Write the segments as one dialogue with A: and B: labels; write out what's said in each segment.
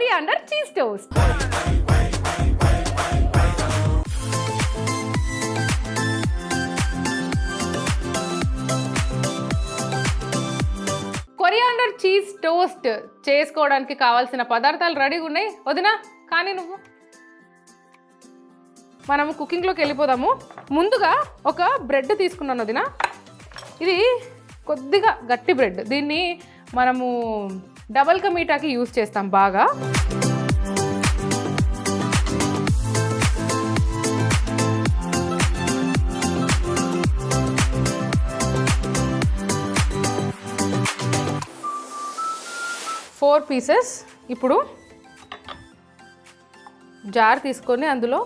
A: Coriander cheese toast. Coriander cheese toast చేసుకోవడానికి కావాల్సిన పదార్థాలు రెడీగా ఉన్నాయి. వదినా కానీ నువ్వు మనము కుకింగ్లోకి వెళ్ళిపోదాము. ముందుగా ఒక బ్రెడ్ తీసుకున్నాను వదినా. ఇది కొద్దిగా గట్టి బ్రెడ్. దీన్ని మనము డబల్ కా మీఠాకి యూజ్ చేస్తాం బాగా. Four pieces. ఇప్పుడు జార్ తీసుకొని అందులో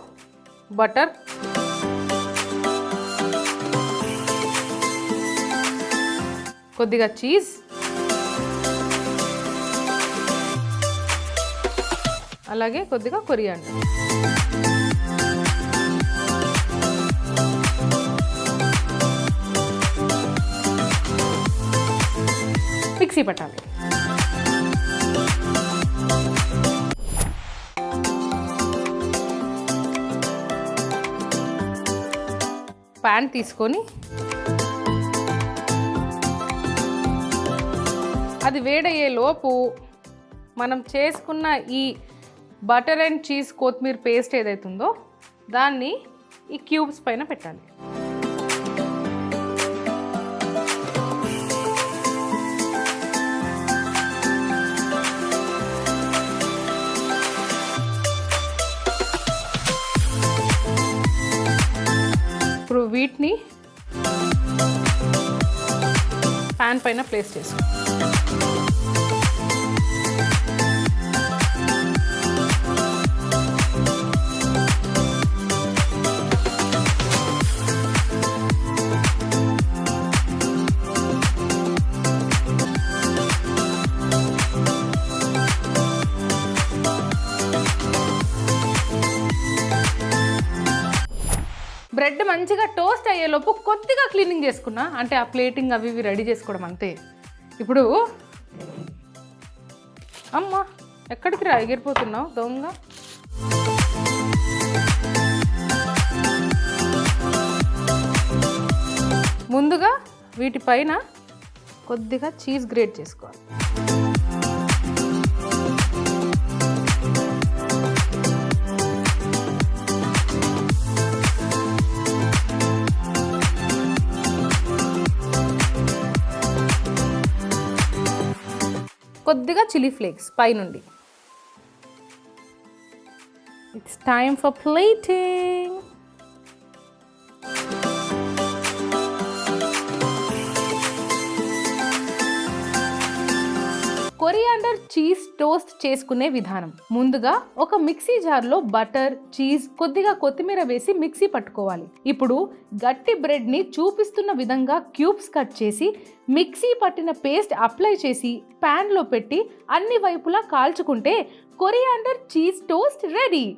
A: బటర్, కొద్దిగా చీజ్, అలాగే కొద్దిగా కొరియాండర్. మిక్సీ పట్టాలి. ప్యాన్ తీసుకొని అది వేడయ్యే లోపు మనం చేసుకున్న ఈ బటర్ అండ్ చీజ్ కొత్తిమీర పేస్ట్ ఏదైతుందో దాన్ని ఈ క్యూబ్స్ పైన పెట్టాలి. ఇప్పుడు వీటిని ప్యాన్ పైన ప్లేస్ చేసుకో. బ్రెడ్ మంచిగా టోస్ట్ అయ్యేలోపు కొద్దిగా క్లీనింగ్ చేసుకున్నా, అంటే ఆ ప్లేటింగ్ అవి ఇవి రెడీ చేసుకోవడం అంతే. ఇప్పుడు అమ్మా ఎక్కడికి రా ఎగిరిపోతున్నావు దొంగ. ముందుగా వీటిపైన కొద్దిగా చీజ్ గ్రేట్ చేసుకోవాలి. కొద్దిగా చిల్లీ ఫ్లేక్స్ పైనుండి. It's time for plating. Coriander cheese toast చేసుకునే విధానం. ముందుగా ఒక మిక్సీ జార్లో బటర్, చీజ్, కొద్దిగా కొత్తిమీర వేసి మిక్సీ పట్టుకోవాలి. ఇప్పుడు గట్టి బ్రెడ్ని చూపిస్తున్న విధంగా క్యూబ్స్ కట్ చేసి మిక్సీ పట్టిన పేస్ట్ అప్లై చేసి ప్యాన్లో పెట్టి అన్ని వైపులా కాల్చుకుంటే కొరియాండర్ చీజ్ టోస్ట్ రెడీ.